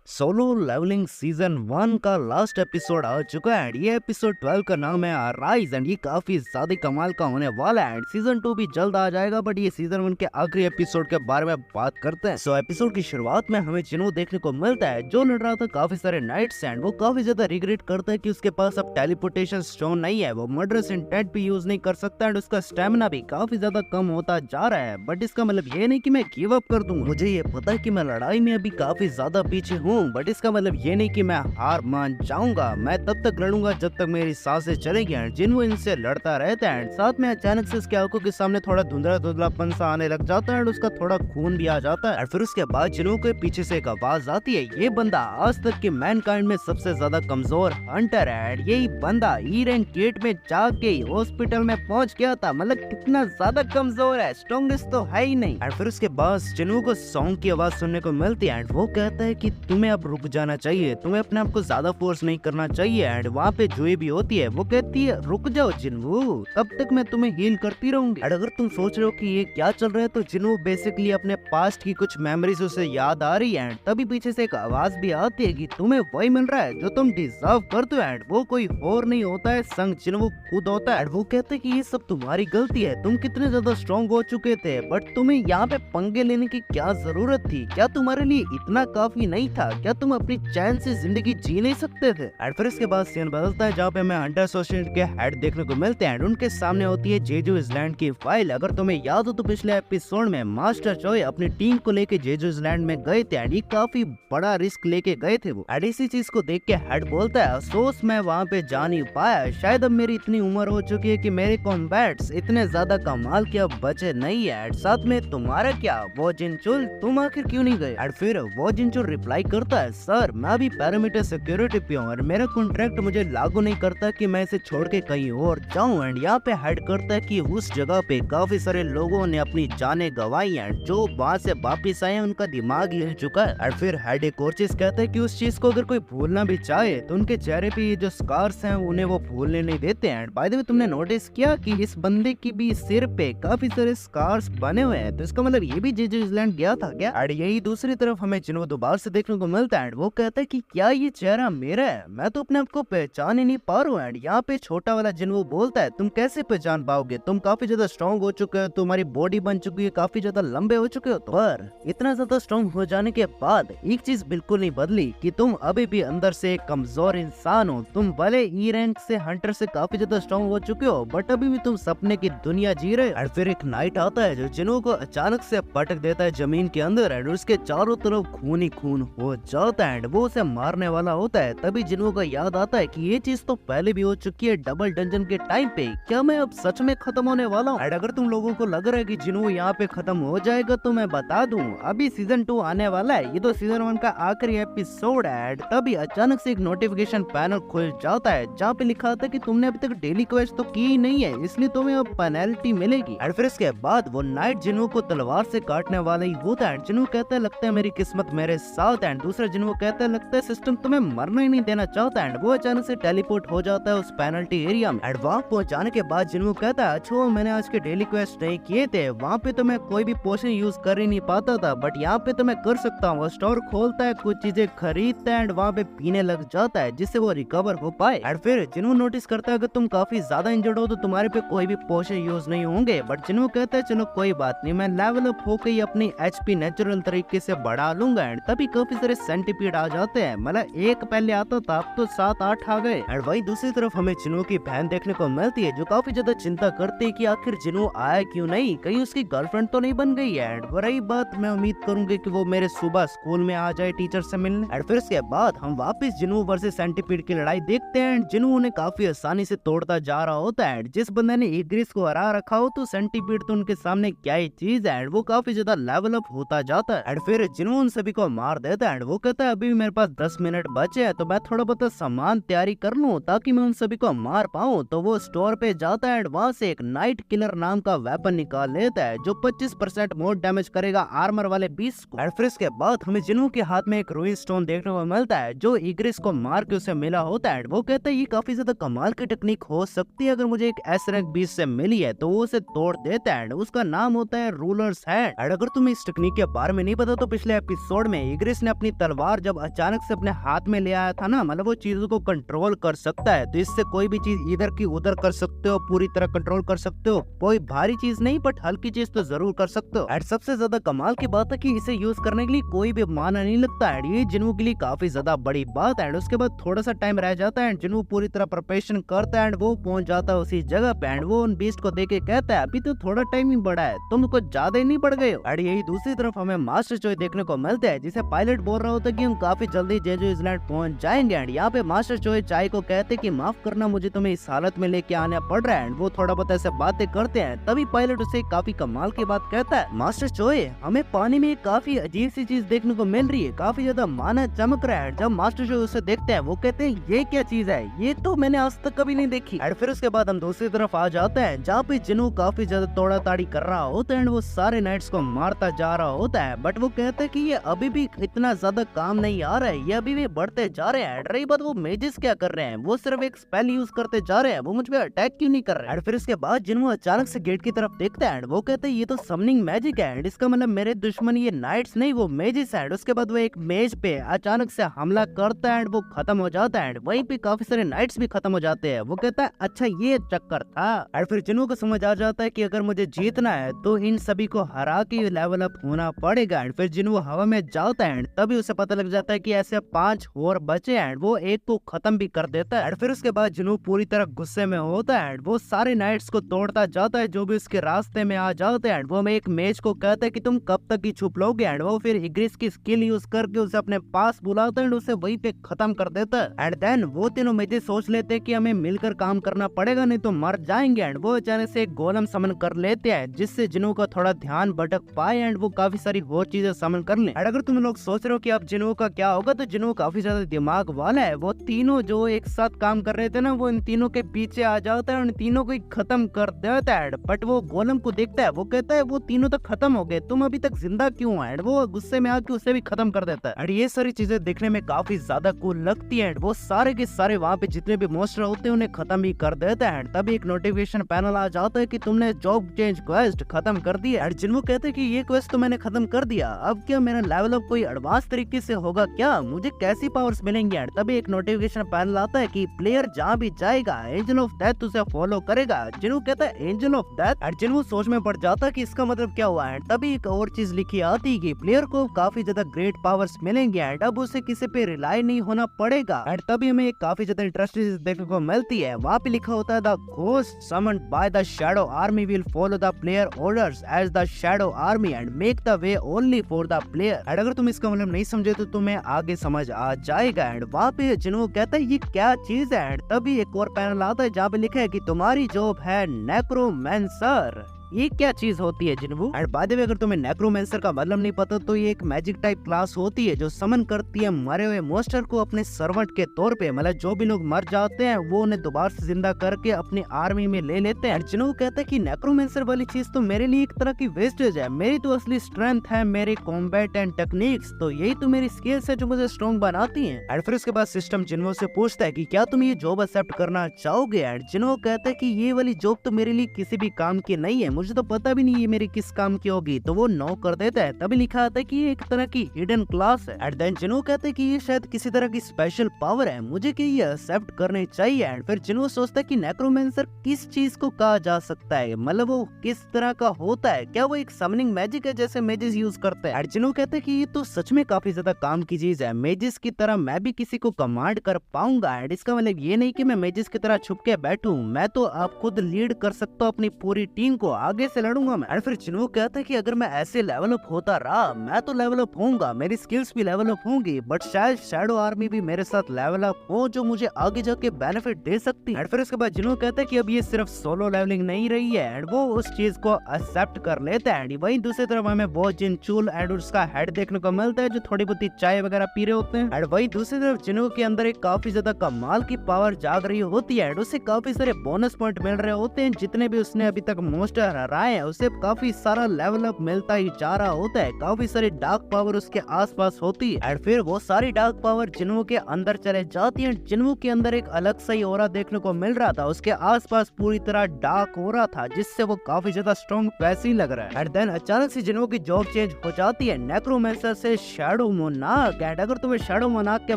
Solo levelling season 1 का last episode आ चुका है। ये एपिसोड 12 का नाम है राइज एंड ये काफी ज्यादा कमाल का होने वाला है। सीजन 2 भी जल्द आ जाएगा, बट ये सीजन 1 के आखिरी एपिसोड के बारे में बात करते हैं। सो एपिसोड की शुरुआत में हमें जिन्हों देखने को मिलता है जो लड़ रहा था काफी सारे नाइट्स एंड वो काफी ज्यादा रिग्रेट करता है कि उसके पास अब टेलीपोर्टेशन स्टोन नहीं है। वो मर्डरस इंटेंट भी यूज नहीं कर सकता एंड उसका स्टेमिना भी काफी ज्यादा कम होता जा रहा है। बट इसका मतलब ये नहीं कि मैं गिव अप कर दूं। मुझे ये पता है कि मैं लड़ाई में अभी काफी ज्यादा पीछे हूँ, बट इसका मतलब ये नहीं कि मैं हार मान जाऊंगा। मैं तब तक लड़ूंगा जब तक मेरी सांसें चलेगी। जिन्हों इनसे लड़ता रहता है। साथ में अचानक से उसकी आंखों के सामने थोड़ा धुंधला धुंधलापन सा आने लग जाता है और उसका थोड़ा खून भी आ जाता है। और फिर उसके बाद जिन्हों के पीछे से एक आवाज आती है, ये बंदा आज तक के मैनकाइंड में सबसे ज्यादा कमजोर हंटर है। यही बंदा ई रैंक गेट में जाके हॉस्पिटल में पहुंच गया था। मतलब कितना ज्यादा कमजोर है, स्ट्रॉन्गेस्ट तो है ही नहीं। और फिर उसके बाद जिन्हों को सॉन्ग की आवाज सुनने को मिलती है। वो कहता है कि तुम्हें अब रुक जाना चाहिए, तुम्हें अपने आप को ज्यादा फोर्स नहीं करना चाहिए। एंड वहाँ पे जुए भी होती है, वो कहती है रुक जाओ जिन्हू, तब तक मैं तुम्हें हील करती रहूंगी। और अगर तुम सोच रहे हो कि ये क्या चल रहा है, तो जिन्हू बेसिकली अपने पास्ट की कुछ मेमोरीज उसे याद आ रही है। तभी पीछे से एक आवाज भी आती है कि तुम्हें वही मिल रहा है जो तुम डिजर्व करते हो। एंड वो कोई और नहीं होता है, संग जिन्हू खुद होता है। वो कहते हैं कि ये सब तुम्हारी गलती है, तुम कितने ज्यादा स्ट्रॉन्ग हो चुके थे, बट तुम्हें यहाँ पे पंगे लेने की क्या जरूरत थी? क्या तुम्हारे लिए इतना काफी नहीं था? क्या तुम अपनी चैन से जिंदगी जी नहीं सकते थे? और फिर इसके बाद सीन बदलता है जहाँ पे हमें हंटर एसोसिएशन के हेड देखने को मिलते हैं। उनके सामने होती है जेजू आइलैंड की फाइल। अगर तुम्हें याद हो तो पिछले एपिसोड में मास्टर चोय अपनी टीम को लेके जेजू आइलैंड में गए थे एंड ये काफी बड़ा रिस्क लेके गए थे वो। एंड इसी चीज को देख के हेड बोलता है अफसोस मैं वहाँ पे जा नहीं पाया, शायद अब मेरी इतनी उम्र हो चुकी है कि मेरे कॉम्बैट्स इतने ज्यादा कमाल के अब बचे नहीं है। साथ में तुम्हारा क्या वो जिनचुल, तुम आखिर क्यों नहीं गए? और फिर वो जिनचुल रिप्लाई करता है सर मैं भी पैरामीटर सिक्योरिटी पे हूँ और मेरा कॉन्ट्रैक्ट मुझे लागू नहीं करता कि मैं इसे छोड़ के कहीं और जाऊँ। एंड यहाँ पे हेड करता है कि उस जगह पे काफी सारे लोगों ने अपनी जानें गंवाई हैं, जो वहाँ से वापिस आए उनका दिमाग हिल चुका है। और फिर हेड एक और चीज कहता है कि उस चीज को अगर कोई भूलना भी चाहे तो उनके चेहरे पे ये जो स्कार्स हैं उन्हें वो भूलने नहीं देते हैं। बाय द वे तुमने नोटिस किया कि इस बंदे की भी सिर पे काफी सारे स्कार्स बने हुए हैं, तो इसका मतलब ये भी जेजू आइलैंड गया था क्या? और यही दूसरी तरफ हमें जिन्हों दोबारा से देखने को मिलता है। वो कहता है कि क्या ये चेहरा मेरा है? मैं तो अपने आप को पहचान ही नहीं पा रहा हूँ। एंड यहाँ पे छोटा वाला जिन्हों बोलता है तुम कैसे पहचान पाओगे, तुम काफी ज्यादा स्ट्रॉन्ग हो चुके हो, तुम्हारी बॉडी बन चुकी है, काफी ज्यादा लंबे हो चुके हो। पर इतना ज्यादा स्ट्रॉन्ग हो जाने के बाद एक चीज बिल्कुल नहीं बदली कि तुम अभी भी अंदर से एक कमजोर इंसान हो। तुम भले ई रैंक से हंटर से काफी ज्यादा स्ट्रॉन्ग हो चुके हो, बट अभी भी तुम सपने की दुनिया जी रहे। और फिर एक नाइट आता है जो जिन्हों को अचानक से पटक देता है जमीन के अंदर एंड उसके चारों तरफ खून ही खून हो जाता है। वो उसे मारने वाला होता है। तभी जिन्हों को याद आता है कि ये चीज तो पहले भी हो चुकी है डबल डंजन के टाइम पे। क्या मैं अब सच में खत्म होने वाला हूँ? अगर तुम लोगों को लग रहा है कि जिन्हों यहाँ पे खत्म हो जाएगा, तो मैं बता दूं अभी सीजन 2 आने वाला है। ये तो सीजन 1 का आखिरी एपिसोड है। तभी अचानक से एक नोटिफिकेशन पैनल खुल जाता है जहाँ पे लिखा था कि तुमने अभी तक डेली क्वेस्ट तो की ही नहीं है, इसलिए तुम्हें अब पेनल्टी मिलेगी। और फिर इसके बाद वो नाइट जिन्हों को तलवार से काटने वाला ही होता है। जिन्हों कहता है लगता है मेरी किस्मत मेरे साथ है। दूसरा जिन्हों कहता है लगता है सिस्टम तुम्हें मरना ही नहीं देना चाहता है। वो अचानक से टेलीपोर्ट हो जाता है उस पेनल्टी एरिया में। वहाँ पहुंचाने के बाद जिन्हों कहता है अच्छा मैंने आज के डेली क्वेस्ट नहीं किए थे, वहाँ पे तो मैं कोई भी पोशन यूज कर ही नहीं पाता था, बट यहाँ पे तो मैं कर सकता हूँ। स्टोर खोलता है, कुछ चीजें खरीदता है, वहाँ पे पीने लग जाता है जिससे वो रिकवर हो पाए। और फिर जिन्हों नोटिस करता है अगर तुम काफी ज्यादा इंजर्ड हो तो तुम्हारे पे कोई भी पोशन यूज नहीं होंगे, बट जिन्हों कहता है चलो कोई बात नहीं, मैं लेवल अप होकर ही अपनी एचपी नेचुरल तरीके से बढ़ा लूंगा। एंड तभी काफी सारे सेंटीपीड आ जाते हैं। मतलब एक पहले आता था, अब तो 7-8 आ गए। और वही दूसरी तरफ हमें जिन्हों की बहन देखने को मिलती है जो काफी ज्यादा चिंता करती है कि आखिर जिन्हों आया क्यों नहीं, कहीं उसकी गर्लफ्रेंड तो नहीं बन गई है। और रही बात, मैं उम्मीद करूंगी कि वो मेरे सुबह स्कूल में आ जाए टीचर से मिलने। और फिर इसके बाद हम वापस जिन्हों वर्सेस सेंटीपीड की लड़ाई देखते हैं। जिन्हों उन्हें काफी आसानी से तोड़ता जा रहा होता है। जिस बंदे ने इग्रिस को हरा रखा हो तो सेंटीपीड तो उनके सामने क्या ही चीज है। वो काफी ज्यादा लेवल अप होता जाता है। और फिर जिन्हों उन सभी को मार देता है। वो कहता है अभी भी मेरे पास 10 मिनट बचे हैं, तो मैं थोड़ा बहुत सामान तैयारी कर लूं ताकि मैं उन सभी को मार पाऊं। तो वो स्टोर पे जाता है, वहाँ से एक नाइट किलर नाम का वेपन निकाल लेता है जो 25% मोर डैमेज करेगा आर्मर वाले बीस्ट को। और फिर इसके बाद हमें जिन्हों के हाथ में एक रूइन स्टोन देखने को मिलता है जो इग्रिस को मार के उसे मिला होता है। वो कहता है ये काफी ज्यादा कमाल की टेक्निक हो सकती है, अगर मुझे एक एस रैंक बीस्ट से मिली है तो वो उसे तोड़ देता है। उसका नाम होता है रूलर्स हैंड। अगर तुम्हें इस टेक्निक के बारे में नहीं पता तो पिछले एपिसोड में इग्रिस ने अपनी तलवार जब अचानक से अपने हाथ में ले आया था ना, मतलब वो चीजों को कंट्रोल कर सकता है। तो इससे कोई भी चीज इधर की उधर कर सकते हो, पूरी तरह कंट्रोल कर सकते हो। कोई भारी चीज नहीं बट हल्की चीज तो जरूर कर सकते हो। एंड सबसे ज्यादा कमाल की बात है कि इसे यूज करने के लिए कोई भी माना नहीं लगता है। ये जिन्हों के लिए काफी ज्यादा बड़ी बात है। उसके बाद थोड़ा सा टाइम रह जाता है, जिन्हों पूरी तरह प्रिपरेशन करता है एंड वो पहुंच जाता है उसी जगह पे। एंड वो उन बीस्ट को देख के कहता है अभी तो थोड़ा टाइम ही बढ़ा है, तुम कुछ ज्यादा ही नहीं बढ़ गए हो। एंड यही दूसरी तरफ हमें मास्टर चोई देखने को मिलता है, जिसे पायलट बोल रहा होता है कि हम काफी जल्दी जेजू आइलैंड पहुंच जाएंगे। एंड यहाँ पे मास्टर चोई चाय को कहते हैं कि माफ करना, मुझे तुम्हें इस हालत में लेके आना पड़ रहा है। एंड वो थोड़ा बहुत ऐसे बातें करते हैं। तभी पायलट उसे काफी कमाल की बात कहता है, मास्टर चोई हमें पानी में काफी अजीब सी चीज देखने को मिल रही है, काफी ज्यादा माना चमक रहा है। जब मास्टर चोई उसे देखते हैं वो कहते हैं ये क्या चीज है, ये तो मैंने आज तक कभी नहीं देखी। एंड फिर उसके बाद हम दूसरी तरफ आ जाते हैं, जहाँ पे जिन्हों काफी ज्यादा तोड़ा ताड़ी कर रहा होता है एंड वो सारे नाइट्स को मारता जा रहा होता है। बट वो कहते हैं कि ये अभी भी इतना ज्यादा काम नहीं आ रहा है, ये अभी भी बढ़ते जा रहे हैं। रही बात वो मेजेस क्या कर रहे हैं, वो सिर्फ एक स्पेल यूज करते जा रहे हैं, वो मुझ पे अटैक क्यों नहीं कर रहे हैं। फिर इसके बाद जिन्हों अचानक से गेट की तरफ देखता है, वो कहते हैं ये तो समनिंग मैजिक है, इसका मतलब मेरे दुश्मन ये नाइट्स नहीं वो मेजेस है। उसके बाद वो एक मेज पे अचानक से हमला करता है, वो खत्म हो जाता है। वहीं पे काफी सारे नाइट्स भी खत्म हो जाते हैं। वो कहता है अच्छा ये चक्कर था। और फिर जिन्हों को समझ आ जाता है कि अगर मुझे जीतना है तो इन सभी को हरा के लेवल अप होना पड़ेगा। फिर जिन्हों हवा में जाता है तभी उसे पता लग जाता है कि ऐसे 5 और बचे हैं, वो एक को खत्म भी कर देता है। फिर उसके बाद जिन्हों पूरी तरह गुस्से में होता है, वो सारे नाइट्स को तोड़ता जाता है जो भी उसके रास्ते में आ जाते हैं। वो एक मेज को कहता है कि तुम कब तक ही छुप लोगे। वो फिर इग्रिस की स्किल यूज करके उसे अपने पास बुलाता है, उसे वहीं पे खत्म कर देता है। एंड देन वो तीनों मेजेस सोच लेते हैं कि हमें मिलकर काम करना पड़ेगा, नहीं तो मर जाएंगे। एंड वो अचानक से एक गोलम समन कर लेते हैं, जिससे जिन्हों का थोड़ा ध्यान भटक पाए एंड वो काफी सारी और चीजें समन कर ले। अगर तुम लोग सोच रहे हो कि अब जिन्हों का क्या होगा, तो जिन्हों काफी ज्यादा दिमाग वाला है। वो तीनों जो एक साथ काम कर रहे थे ना, वो इन तीनों के पीछे आ जाता है और इन तीनों को खत्म कर देता है। बट वो गोलम को देखता है, वो कहता है वो तीनों तक खत्म हो गए, तुम अभी तक जिंदा क्यों है। वो गुस्से में आके उसे भी खत्म कर देता है। और ये सारी चीजें देखने में काफी ज्यादा कूल लगती है। वो सारे के सारे वहाँ पे जितने भी मॉन्स्टर होते हैं उन्हें खत्म भी कर देता है। तभी एक नोटिफिकेशन पैनल आ जाता है कि तुमने जॉब चेंज क्वेस्ट खत्म कर दिया। और जिन्हों कहते हैं कि ये क्वेस्ट तो मैंने खत्म कर दिया, अब क्या मेरा लेवल अप कोई एडवांस तरीके से होगा क्या, मुझे कैसी पावर्स मिलेंगी। तभी एक नोटिफिकेशन पैनल आता है कि प्लेयर जहाँ भी जाएगा एंजल ऑफ डेथ उसे फॉलो करेगा। जिन्हों कहता है एंजल ऑफ डेथ, और जिन्हों सोच में पड़ जाता है कि इसका मतलब क्या हुआ है। तभी एक और चीज लिखी आती है कि प्लेयर को काफी ज्यादा ग्रेट पावर्स मिलेंगे एंड अब उसे किसी पे रिलाई नहीं होना पड़ेगा। एंड तभी हमें काफी ज्यादा इंटरेस्टिंग चीज देखने को मिलती है। वहाँ पे लिखा होता है the ghost summoned by the shadow army will follow the player orders as the shadow army and make the way only for the player. And अगर तुम इसका मतलब नहीं समझे तो तुम्हें आगे समझ आ जाएगा। एंड वहाँ पे जिन्हों कहता है ये क्या चीज है। एंड तभी एक और पैनल आता है जहाँ पे लिखा है कि तुम्हारी जॉब है नेक्रोमैंसर। ये क्या चीज होती है जिन्हों। एंड बाय द वे अगर तुम्हें नेक्रोमैंसर का मतलब नहीं पता तो ये एक मैजिक टाइप क्लास होती है जो समन करती है मरे हुए मॉन्स्टर को अपने सर्वेंट के तौर पे। मतलब जो भी लोग मर जाते हैं वो उन्हें दोबारा से जिंदा करके अपनी आर्मी में ले लेते हैं। जिन्हों कहते हैं कि नेक्रोमैंसर वाली चीज तो मेरे लिए एक तरह की वेस्टेज है, मेरी तो असली स्ट्रेंथ है मेरे कॉम्बैट एंड टेक्निक्स, तो यही तो मेरी स्किल्स है जो मुझे स्ट्रॉन्ग बनाती है। एंड फिर उसके बाद सिस्टम जिन्हों से पूछता है कि क्या तुम ये जॉब एक्सेप्ट करना चाहोगे। एंड जिन्हों कहते हैं कि ये वाली जॉब तो मेरे लिए किसी भी काम की नहीं है, मुझे तो पता भी नहीं ये मेरी किस काम की होगी, तो वो नो कर देता है। तभी लिखा आता है कि ये एक तरह की हिडन क्लास है। एंड देन जिन्हों कहते हैं कि ये शायद किसी तरह की स्पेशल पावर है, मुझे कि ये एक्सेप्ट करनी चाहिए। एंड फिर जिन्हों सोचता है कि नेक्रोमैंसर किस चीज को कहा जा सकता है, मतलब वो किस तरह का होता है, क्या वो एक समनिंग मैजिक है जैसे मेजेस यूज करते हैं। जिन्हों कहते हैं कि ये तो सच में काफी ज्यादा काम की चीज है, मेजेस की तरह मैं भी किसी को कमांड कर पाऊंगा। एंड इसका मतलब ये नहीं कि मैं मेजेस की तरह छुप के बैठूं, मैं तो आप खुद लीड कर सकता हूँ अपनी पूरी टीम को, आगे से लड़ूंगा मैं। एंड फिर जिन्हों कहता है कि अगर मैं ऐसे लेवल अप होता रहा मैं तो लेवल अप होऊंगा, मेरी स्किल्स भी लेवल अप होंगी, बट शायद शैडो आर्मी भी मेरे साथ लेवल अप हो जो मुझे आगे जाके बेनिफिट दे सकती है। फिर उसके बाद जिन्हों कहता है कि अब ये सिर्फ सोलो लेवलिंग नहीं रही है एंड वो उस चीज को एक्सेप्ट कर लेता है। वहीं दूसरी तरफ हमें वो जिनचूल एंड उसका हेड देखने को मिलता है जो थोड़ी बहुत चाय वगैरह पी रहे होते हैं। एंड वहीं दूसरी तरफ जिन्हों के अंदर एक काफी ज्यादा कमाल की पावर जाग रही होती है, उसे काफी सारे बोनस पॉइंट मिल रहे होते हैं जितने भी उसने अभी तक मोस्टर राय है उसे काफी सारा लेवल अप मिलता ही जा रहा होता है, काफी सारी डार्क पावर उसके आसपास होती है एंड फिर वो सारी डार्क पावर जिन्हों के अंदर चले जाती है। जिन्हों के अंदर एक अलग सा ही ऑरा देखने को मिल रहा था, उसके आसपास पूरी तरह डार्क हो रहा था जिससे वो काफी ज्यादा स्ट्रॉन्ग वैसे ही लग रहा है। एंड देन अचानक से जिन्हों की जॉब चेंज हो जाती है नेक्रोमेंसर से शैडो मोनार्क। एंड अगर तुम्हें शैडो मोनार्क के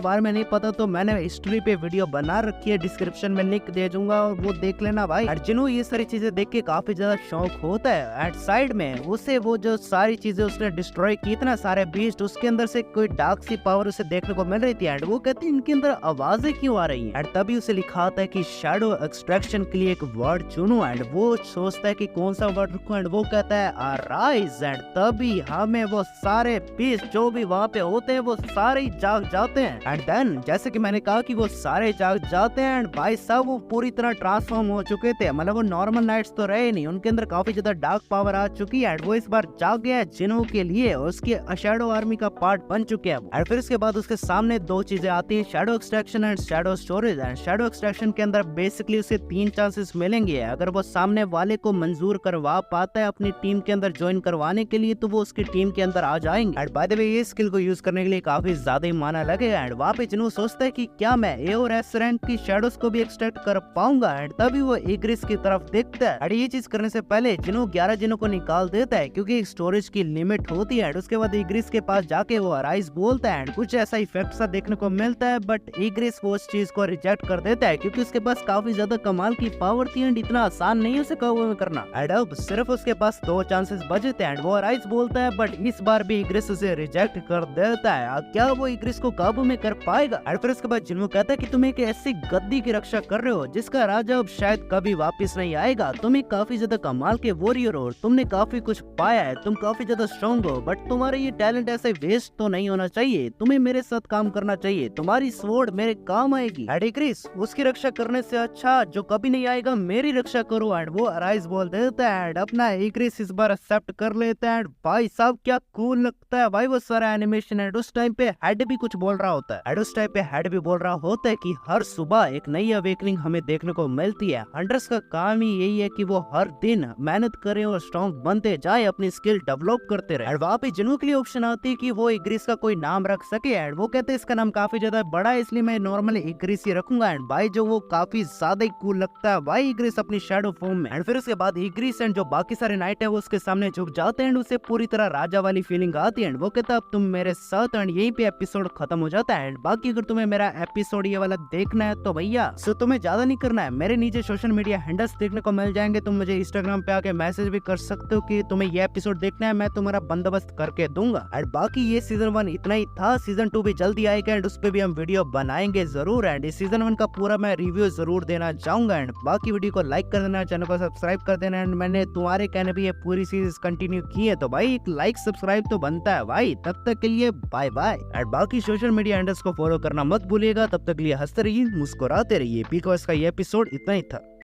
बारे में नहीं पता तो मैंने हिस्ट्री पे वीडियो बना रखी है, डिस्क्रिप्शन में लिंक दे दूंगा और वो देख लेना भाई। और जिन्हों ये सारी चीजें देख के काफी ज्यादा शौक होता है एंड साइड में उसे वो जो सारी चीजें उसने डिस्ट्रॉय की, इतना सारे बीस्ट उसके अंदर से कोई डार्क सी पावर उसे देखने को मिल रही थी एंड वो कहती है इनके अंदर आवाजें क्यों आ रही हैं। एंड तभी उसे लिखा आता है कि शैडो एक्सट्रैक्शन के लिए एक वर्ड चुनो एंड वो सोचता है कि कौन सा वर्ड रखूं एंड वो कहता है अराइज। एंड तभी हमें वो सारे बीस्ट जो भी वहाँ पे होते हैं वो सारे जाग जाते हैं। एंड देन जैसे कि मैंने कहा कि वो सारे जाग जाते हैं एंड भाई साहब वो पूरी तरह ट्रांसफॉर्म हो चुके थे, मतलब वो नॉर्मल नाइट्स तो रहे नहीं, उनके अंदर काफी ज्यादा डार्क पावर आ चुकी है एंड वो इस बार जाग गया है जिन्हों के लिए उसके शैडो आर्मी का पार्ट बन चुके हैं। एंड फिर इसके बाद उसके सामने दो चीजें आती है, shadow extraction and shadow storage. And shadow extraction के अंदर बेसिकली उसे 3 चांसेस मिलेंगे, अगर वो सामने वाले को मंजूर करवा पाता है अपनी टीम के अंदर ज्वाइन करवाने के लिए तो वो उसकी टीम के अंदर आ जाएंगे। एंड बाय द वे ये स्किल को यूज करने के लिए काफी ज्यादा ही माना लगेगा एंड वहाँ पे जिन्हों सोचता है कि क्या मैं ए और एस रैंक की शैडोज को भी एक्सट्रैक्ट कर पाऊंगा। एंड तभी वो इग्रिस की तरफ देखता है एंड ये चीज करने से पहले जिन्हों 11 जिनों को निकाल देता है क्योंकि एक स्टोरेज की लिमिट होती है। उसके बाद इग्रिस के पास जाके वो अराइज बोलता है एंड कुछ ऐसा इफेक्ट सा देखने को मिलता है, बट इग्रिस वो उस चीज को रिजेक्ट कर देता है क्योंकि उसके पास काफी ज्यादा कमाल की पावर थी एंड इतना आसान नहीं है उसे काबू में करना। एंड अब सिर्फ उसके पास 2 चांसेस बचे थे एंड वो अराइज बोलता है, बट इस बार भी इग्रिस उसे रिजेक्ट कर देता है। क्या वो इग्रिस को काबू में कर पाएगा? एंड फिर उसके बाद जिन्हों कहता है कि तुम एक ऐसी गद्दी की रक्षा कर रहे हो जिसका राजा अब शायद कभी वापस नहीं आएगा, तुम एक काफी ज्यादा कमाल के वॉरियर हो, तुमने काफी कुछ पाया है, तुम काफी ज्यादा स्ट्रॉन्ग हो, बट तुम्हारा ये टैलेंट ऐसे वेस्ट तो नहीं होना चाहिए, तुम्हें मेरे साथ काम करना चाहिए, तुम्हारी स्वॉर्ड मेरे काम आएगी। एंड इग्रिस उसकी रक्षा करने से अच्छा जो कभी नहीं आएगा मेरी रक्षा करो। एंड वो अराइज बोल देता है एंड अपना इग्रिस इस बार एक्सेप्ट कर लेता है। एंड भाई साहब क्या कूल लगता है भाई वो सारा एनिमेशन। एंड उस टाइम पे हेड भी कुछ बोल रहा होता है एंड उस टाइम पे हेड भी बोल रहा होता है कि हर सुबह एक नई अवेकनिंग हमें देखने को मिलती है, हंटर्स का काम ही यही है कि वो हर दिन मेहनत करें और स्ट्रॉन्ग बनते जाए, अपनी स्किल डेवलप करते रहे। एंड वहाँ पे जिन्हों के लिए ऑप्शन आती है कि वो इग्रिस का कोई नाम रख सके एंड वो कहते हैं इसका नाम काफी ज्यादा बड़ा है इसलिए मैं नॉर्मली इग्रिस ही रखूंगा। एंड भाई जो वो काफी ज्यादा ही कूल लगता है भाई इग्रिस अपनी शैडो फॉर्म में। एंड फिर उसके बाद इग्रिस एंड जो बाकी सारे नाइट है वो उसके सामने झुक जाते हैं एंड उसे पूरी तरह राजा वाली फीलिंग आती है एंड वो कहता है अब तुम मेरे साथ। एंड यहीं पे एपिसोड खत्म हो जाता है। एंड बाकी अगर तुम्हें मेरा एपिसोड ये वाला देखना है तो भैया तुम्हें ज्यादा नहीं करना है, मेरे नीचे सोशल मीडिया हैंडल्स देखने को मिल जाएंगे, तुम मुझे इंस्टाग्राम पे आके मैसेज भी कर सकते हो कि तुम्हें ये एपिसोड देखना है, मैं तुम्हारा बंदोबस्त करके दूंगा। एंड बाकी ये सीजन 1 इतना ही था, सीजन 2 भी जल्दी आएगा एंड उस पे भी हम वीडियो बनाएंगे जरूर। एंड इस सीजन 1 का पूरा मैं रिव्यू जरूर देना चाहूंगा। एंड बाकी वीडियो को लाइक कर देना, चैनल को सब्सक्राइब कर देना। एंड मैंने तुम्हारे कहने पे ये पूरी सीरीज कंटिन्यू की है तो भाई एक लाइक सब्सक्राइब तो बनता है भाई। तब तक के लिए बाय बाय। एंड बाकी सोशल मीडिया हैंडल्स को फॉलो करना मत भूलिएगा। तब तक के लिए हंसते रहिए, मुस्कुराते रहिए, बिकॉज का ये एपिसोड इतना ही था।